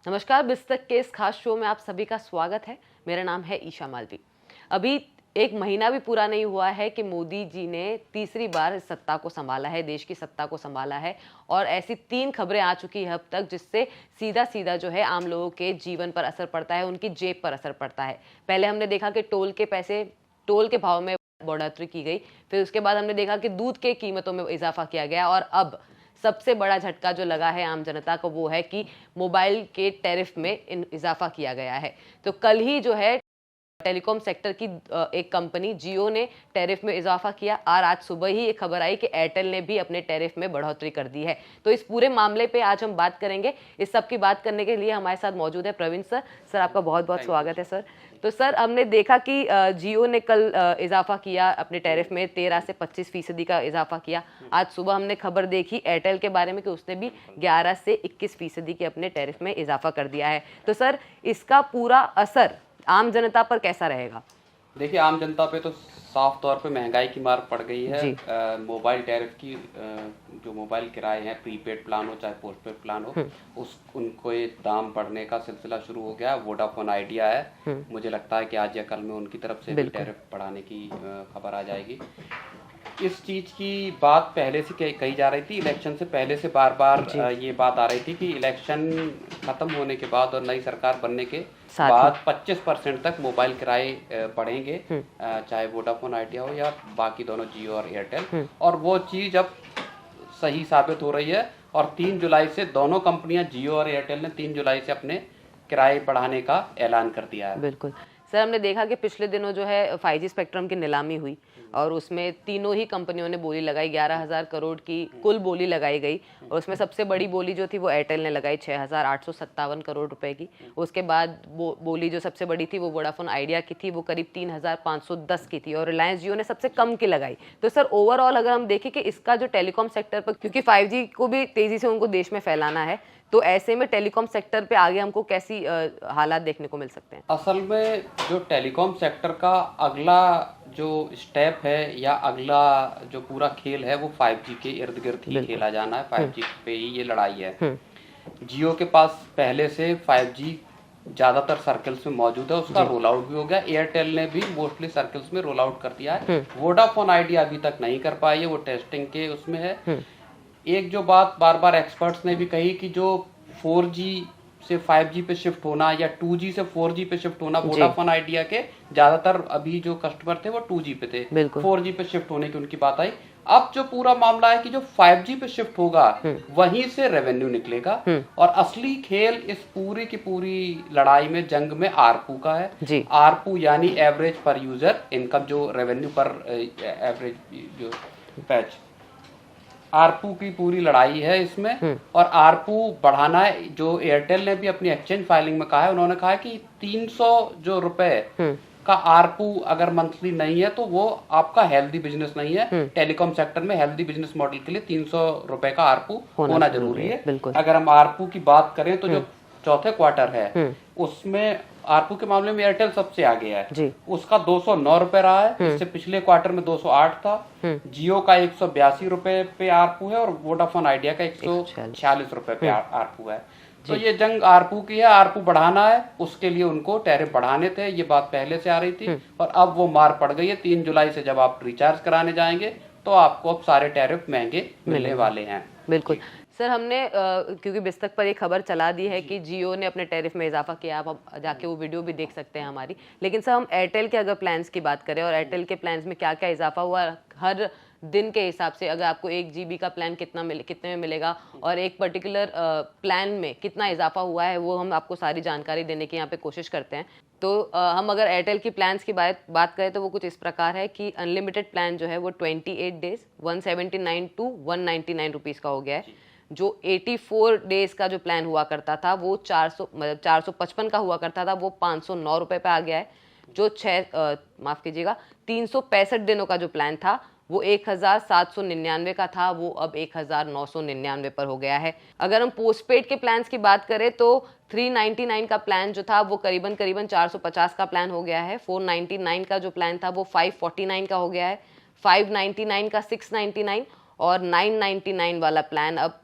नमस्कार, बिस्तक के इस खास शो में आप सभी का स्वागत है। मेरा नाम है ईशा मालवी। अभी एक महीना भी पूरा नहीं हुआ है कि मोदी जी ने तीसरी बार सत्ता को संभाला है, देश की सत्ता को संभाला है और ऐसी 3 खबरें आ चुकी है अब तक जिससे सीधा सीधा जो है आम लोगों के जीवन पर असर पड़ता है, उनकी जेब पर असर पड़ता है। पहले हमने देखा कि टोल के भाव में बढ़ोतरी की गई, फिर उसके बाद हमने देखा कि दूध के कीमतों में इजाफा किया गया और अब सबसे बड़ा झटका जो लगा है आम जनता को वो है कि मोबाइल के टैरिफ में इजाफा किया गया है। तो कल ही जो है टेलीकॉम सेक्टर की एक कंपनी जियो ने टैरिफ में इजाफा किया और आज सुबह ही एक खबर आई कि एयरटेल ने भी अपने टैरिफ में बढ़ोतरी कर दी है। तो इस पूरे मामले पे आज हम बात करेंगे। इस सब की बात करने के लिए हमारे साथ मौजूद है प्रवीण सर। सर, आपका बहुत बहुत स्वागत है सर। तो सर, हमने देखा कि जियो ने कल इजाफा किया अपने टैरिफ में, 13 से 25% का इजाफा किया। आज सुबह हमने खबर देखी एयरटेल के बारे में कि उसने भी 11 से 21% के अपने टैरिफ में इजाफा कर दिया है। तो सर, इसका पूरा असर आम जनता पर कैसा रहेगा? देखिए, आम जनता पे तो साफ तौर पे महंगाई की मार पड़ गई है। मोबाइल टैरिफ की जो मोबाइल किराए हैं, प्रीपेड प्लान हो चाहे पोस्टपेड प्लान हो, उनको ये दाम बढ़ने का सिलसिला शुरू हो गया। वोडाफोन आइडिया है, मुझे लगता है कि आज या कल में उनकी तरफ से भी टैरिफ बढ़ाने की खबर आ जाएगी। इस चीज की बात पहले से कही जा रही थी, इलेक्शन से पहले से बार बार ये बात आ रही थी कि इलेक्शन खत्म होने के बाद और नई सरकार बनने के बाद 25% तक मोबाइल किराए बढ़ेंगे, चाहे वोडाफोन आइडिया हो या बाकी दोनों जियो और एयरटेल। और वो चीज अब सही साबित हो रही है और 3 जुलाई से दोनों कंपनियां, जियो और एयरटेल ने 3 जुलाई से अपने किराए बढ़ाने का ऐलान कर दिया है। बिल्कुल सर, हमने देखा कि पिछले दिनों जो है 5G स्पेक्ट्रम की नीलामी हुई और उसमें तीनों ही कंपनियों ने बोली लगाई। 11,000 करोड़ की कुल बोली लगाई गई और उसमें सबसे बड़ी बोली जो थी वो एयरटेल ने लगाई 6,857 करोड़ रुपए की। उसके बाद बोली जो सबसे बड़ी थी वो वोडाफोन आइडिया की थी, वो करीब 3,510 की थी और रिलायंस जियो ने सबसे कम की लगाई। तो सर, ओवरऑल अगर हम देखें कि इसका जो टेलीकॉम सेक्टर पर, क्योंकि 5G को भी तेजी से उनको देश में फैलाना है, तो ऐसे में टेलीकॉम सेक्टर पे आगे हमको कैसी हालात देखने को मिल सकते हैं? असल में जो टेलीकॉम सेक्टर का अगला जो स्टेप है या अगला जो पूरा खेल है वो 5G के इर्द गिर्द ही खेला जाना है। 5G पे ही ये लड़ाई है। जियो के पास पहले से 5G ज्यादातर सर्कल्स में मौजूद है, उसका रोल आउट भी हो गया। एयरटेल ने भी मोस्टली सर्कल्स में रोल आउट कर दिया है। वोडाफोन आइडिया अभी तक नहीं कर पाई है, वो टेस्टिंग के उसमें है। एक जो बात बार बार एक्सपर्ट्स ने भी कही कि जो 4G से 5G पे शिफ्ट होना या 2G से 4G पे शिफ्ट होना, वोडाफोन आइडिया के ज्यादातर अभी जो कस्टमर थे वो 2G पे थे, 4G पे शिफ्ट होने की उनकी बात आई। अब जो पूरा मामला है कि जो 5G पे शिफ्ट होगा वहीं से रेवेन्यू निकलेगा और असली खेल इस पूरी की पूरी लड़ाई में, जंग में आरपू का है। आरपू यानी एवरेज पर यूजर इनकम, जो रेवेन्यू पर एवरेज जो पैच, आरपू की पूरी लड़ाई है इसमें। और आरपू बढ़ाना है, जो एयरटेल ने भी अपनी एक्सचेंज फाइलिंग में कहा है, उन्होंने कहा है कि 300 जो रुपए का आरपू अगर मंथली नहीं है तो वो आपका हेल्दी बिजनेस नहीं है। टेलीकॉम सेक्टर में हेल्दी बिजनेस मॉडल के लिए 300 रुपए का आरपू होना जरूरी है। अगर हम आरपू की बात करें तो जो चौथे क्वार्टर है उसमें आरपू के मामले में एयरटेल सबसे आगे है। उसका 209 रुपए रहा है, इससे पिछले क्वार्टर में 208 था। जियो का 182 रुपए पे आरपू है और वोडाफोन आइडिया का 146 रुपए पे आरपू है। तो ये जंग आरपू की है, आरपू बढ़ाना है, उसके लिए उनको टैरिफ बढ़ाने थे, ये बात पहले से आ रही थी और अब वो मार पड़ गई है। 3 जुलाई से जब आप रिचार्ज कराने जाएंगे तो आपको अब सारे टैरिफ महंगे मिलने वाले हैं। बिल्कुल सर, हमने क्योंकि बिस्तक पर एक खबर चला दी है कि जियो ने अपने टैरिफ में इजाफा किया, आप जाके वो वीडियो भी देख सकते हैं हमारी। लेकिन सर, हम एयरटेल के अगर प्लान्स की बात करें और एयरटेल के प्लान्स में क्या क्या इजाफा हुआ हर दिन के हिसाब से, अगर आपको 1 GB का प्लान कितने में मिलेगा और एक पर्टिकुलर प्लान में कितना इजाफा हुआ है, वो हम आपको सारी जानकारी देने की यहाँ पे कोशिश करते हैं। तो हम अगर एयरटेल की प्लान्स की बात करें तो वो कुछ इस प्रकार है कि अनलिमिटेड प्लान जो है वो 28 डेज 179 टू 199 रुपीज़ का हो गया है। जो 84 डेज का जो प्लान हुआ करता था वो 455 का हुआ करता था, वो 509 रुपए पे आ गया है। जो 365 दिनों का जो प्लान था वो 1,799 का था, वो अब 1,999 पर हो गया है। अगर हम पोस्टपेड के प्लान्स की बात करें तो 399 का प्लान जो था वो करीबन 450 का प्लान हो गया है। 499 का जो प्लान था वो 549 का हो गया है। 599 का 699 और 999 वाला प्लान अब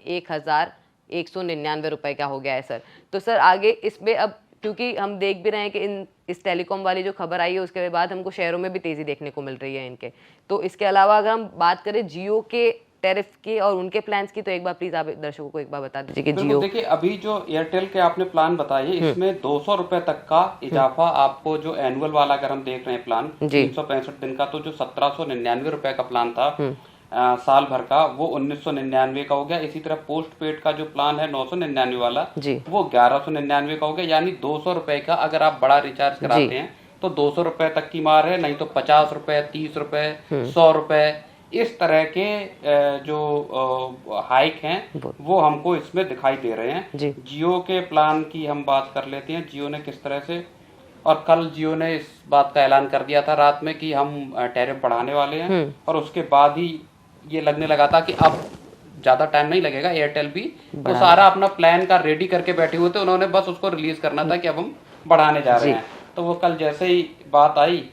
199 रुपए का हो गया है सर। तो सर आगे इसमें अब क्योंकि हम देख भी रहे हैं कि इस टेलीकॉम वाली जो खबर आई है उसके बाद हमको शेयरों में भी तेजी देखने को मिल रही है इनके। तो इसके अलावा अगर हम बात करें जियो के टैरिफ की और उनके प्लान्स की, तो एक बार प्लीज आप दर्शकों को एक बार बता दीजिए कि जियो। देखिए अभी जो एयरटेल के आपने प्लान बताए इसमें 200 रुपए तक का इजाफा आपको, जो एनुअल वाला अगर हम देख रहे हैं प्लान 365 दिन का, तो जो 1799 रुपए का प्लान था साल भर का, वो 1999 का हो गया। इसी तरह पोस्ट पेड का जो प्लान है 999 वाला वो 1199 का हो गया। यानी 200 रुपए का अगर आप बड़ा रिचार्ज कराते हैं तो 200 रुपए तक की मार है, नहीं तो 50 रुपए, 30 रुपए, 100 रुपए, इस तरह के जो हाइक हैं वो हमको इसमें दिखाई दे रहे हैं। जियो के प्लान की हम बात कर लेते हैं, जियो ने किस तरह से, और कल जियो ने इस बात का ऐलान कर दिया था रात में कि हम टैरिफ बढ़ाने वाले हैं, और उसके बाद ही ये लगने लगा था कि अब ज्यादा टाइम नहीं लगेगा, एयरटेल भी वो सारा अपना प्लान का रेडी करके बैठे हुए थे, उन्होंने बस उसको रिलीज करना था कि अब हम बढ़ाने जा रहे हैं। तो वो कल जैसे ही बात आई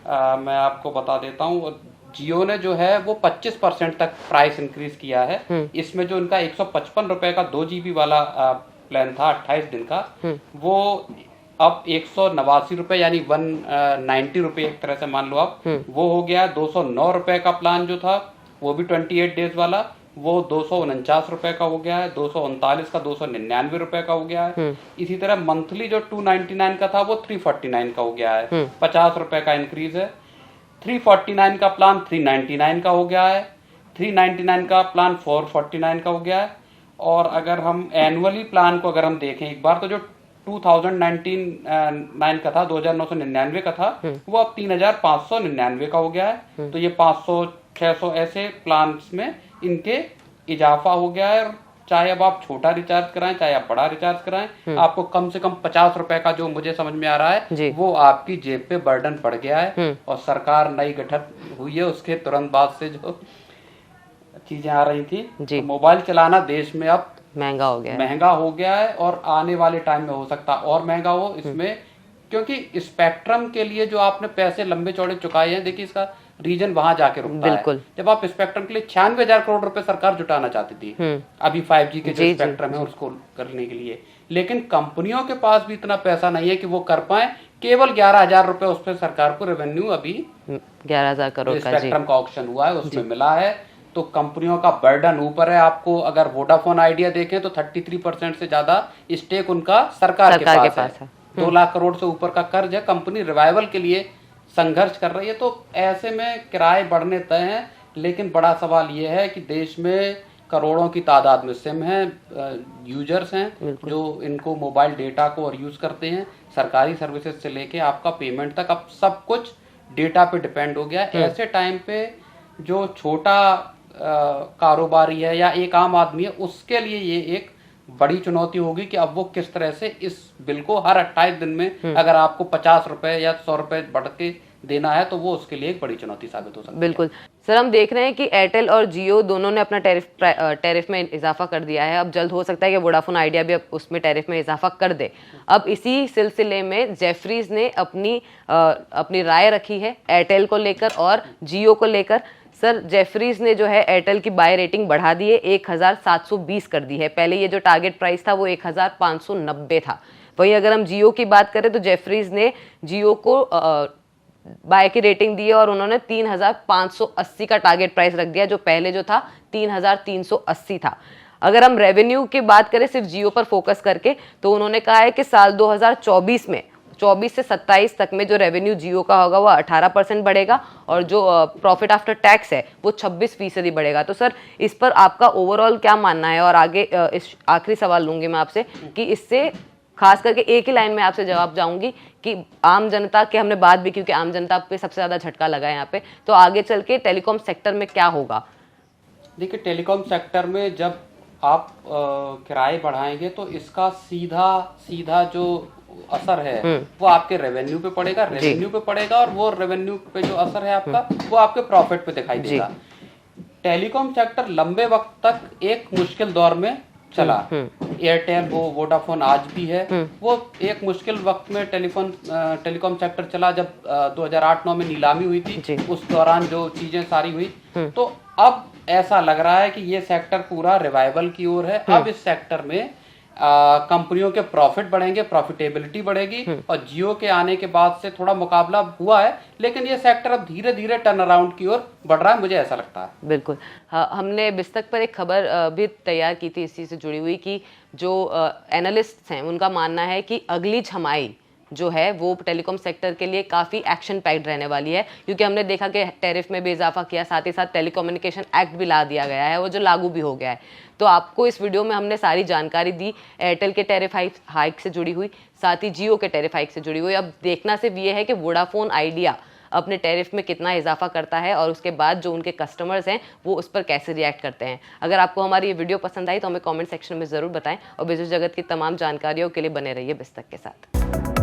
मैं आपको बता देता हूँ, जियो ने जो है वो 25% तक प्राइस इंक्रीज किया है। इसमें जो इनका 155 रुपए का 2 GB वाला प्लान था 28 दिन का, वो अब 189 रुपए यानी 190 रुपए एक तरह से मान लो आप, वो हो गया। 209 रुपए का प्लान जो था वो भी 28 डेज वाला, वो 249 रुपए का हो गया है। 239 का 299 रुपए का हो गया है। इसी तरह मंथली जो 299 का था वो 349 का हो गया है, 50 रुपए का इंक्रीज है। 349 का प्लान 399 का हो गया है, 399 का प्लान 449 का हो गया है। और अगर हम एनुअली प्लान को अगर हम देखें एक बार, तो जो 2099 का था, 2999 का था, वो अब 3599 का हो गया है। तो ये 500 600 ऐसे प्लान्स में इनके इजाफा हो गया है। चाहे अब आप छोटा रिचार्ज कराएं चाहे आप बड़ा रिचार्ज कराएं, आपको कम से कम 50 रुपए का, जो मुझे समझ में आ रहा है, वो आपकी जेब पे बर्डन पड़ गया है। और सरकार नई गठन हुई है, उसके तुरंत बाद से जो चीजें आ रही थी, तो मोबाइल चलाना देश में अब महंगा हो गया है, और आने वाले टाइम में हो सकता और महंगा हो इसमें, क्योंकि स्पेक्ट्रम के लिए जो आपने पैसे लंबे चौड़े चुकाए हैं, देखिए इसका रीजन वहां जाके रुकता है। जब आप स्पेक्ट्रम के लिए 96,000 करोड़ रुपए सरकार जुटाना चाहती थी अभी 5G के जो स्पेक्ट्रम है उसको करने के लिए, लेकिन कंपनियों के पास भी इतना पैसा नहीं है कि वो कर पाए। केवल 11,000 रुपए उस पर सरकार को रेवेन्यू अभी 11,000 करोड़ का स्पेक्ट्रम का ऑक्शन हुआ है उसमें मिला है। तो कंपनियों का बर्डन ऊपर है। आपको अगर वोडाफोन आइडिया देखें तो 33% से ज्यादा स्टेक उनका सरकार के पास है। 2 लाख करोड़ से ऊपर का कर्ज है। कंपनी रिवाइवल के लिए संघर्ष कर रही है। तो ऐसे में किराए बढ़ने तय हैं, लेकिन बड़ा सवाल ये है कि देश में करोड़ों की तादाद में सिम है, यूजर्स हैं जो इनको मोबाइल डेटा को और यूज करते हैं। सरकारी सर्विसेज से लेके आपका पेमेंट तक अब सब कुछ डेटा पे डिपेंड हो गया। ऐसे टाइम पे जो छोटा कारोबारी है या एक आम आदमी है, उसके लिए ये एक बड़ी चुनौती होगी कि अब वो किस तरह से इस बिल को हर 28 दिन में अगर आपको 50 रुपए या 100 रुपए बढ़ के देना है, तो वो उसके लिए एक बड़ी चुनौती साबित हो सकती है। बिल्कुल सर, हम देख रहे हैं कि एयरटेल और जियो दोनों ने अपना टैरिफ में इजाफा कर दिया है। अब जल्द हो सकता है कि वोडाफोन आइडिया भी अब उसमें टैरिफ में इजाफा कर दे। अब इसी सिलसिले में जेफरीज ने अपनी राय रखी है एयरटेल को लेकर और जियो को लेकर। सर जेफरीज ने जो है एयरटेल की बाय रेटिंग बढ़ा दी है, 1720 कर दी है। पहले ये जो टारगेट प्राइस था वो 1590 था। वहीं अगर हम जियो की बात करें तो जेफरीज ने जियो को बाय की रेटिंग दी है और उन्होंने 3580 का टारगेट प्राइस रख दिया, जो पहले जो था 3380 था। अगर हम रेवेन्यू की बात करें सिर्फ जियो पर फोकस करके, तो उन्होंने कहा है कि साल 2024 में 24 से 27 तक में जो रेवेन्यू जियो का होगा वो 18% बढ़ेगा और जो प्रॉफिट आफ्टर टैक्स है वो 26% बढ़ेगा। तो सर इस पर आपका ओवरऑल क्या मानना है? और आगे इस आखिरी सवाल लूंगी मैं आपसे कि इससे खास करके एक ही लाइन में आपसे जवाब चाहूंगी कि आम जनता की हमने बात भी, क्योंकि आम जनता पे सबसे ज्यादा झटका लगा है यहाँ पे, तो आगे चल के टेलीकॉम सेक्टर में क्या होगा? देखिए टेलीकॉम सेक्टर में जब आप किराए बढ़ाएंगे तो इसका सीधा जो असर है वो आपके रेवेन्यू पे पड़ेगा और वो रेवेन्यू पे जो असर है आपका वो आपके प्रॉफिट पे दिखाई देगा। टेलीकॉम सेक्टर लंबे वक्त तक एक मुश्किल दौर में चला। एयरटेल वो वोडाफोन आज भी है, वो एक मुश्किल वक्त में टेलीकॉम सेक्टर चला जब 2008-9 में नीलामी हुई थी, उस दौरान जो चीजें सारी हुई। तो अब ऐसा लग रहा है कि ये सेक्टर पूरा रिवाइवल की ओर है। अब इस सेक्टर में कंपनियों के प्रॉफिट बढ़ेंगे, प्रॉफिटेबिलिटी बढ़ेगी, और जियो के आने के बाद से थोड़ा मुकाबला हुआ है, लेकिन ये सेक्टर अब धीरे धीरे टर्न अराउंड की ओर बढ़ रहा है, मुझे ऐसा लगता है। बिल्कुल। हाँ, हमने बिस्तक पर एक खबर भी तैयार की थी इसी से जुड़ी हुई कि जो एनालिस्ट्स हैं उनका मानना है कि अगली छमाही जो है वो टेलीकॉम सेक्टर के लिए काफ़ी एक्शन पैक्ड रहने वाली है, क्योंकि हमने देखा कि टैरिफ में भी इजाफा किया, साथ ही साथ टेलीकम्युनिकेशन एक्ट भी ला दिया गया है, वो जो लागू भी हो गया है। तो आपको इस वीडियो में हमने सारी जानकारी दी एयरटेल के टैरिफ हाइक से जुड़ी हुई, साथ ही जियो के टैरिफ हाइक से जुड़ी हुई। अब देखना सिर्फ ये है कि वोडाफोन आइडिया अपने टैरिफ में कितना इजाफा करता है और उसके बाद जो उनके कस्टमर्स हैं वो उस पर कैसे रिएक्ट करते हैं। अगर आपको हमारी ये वीडियो पसंद आई तो हमें कमेंट सेक्शन में ज़रूर बताएं, और बिजनेस जगत की तमाम जानकारियों के लिए बने रहिए बिस्तक के साथ।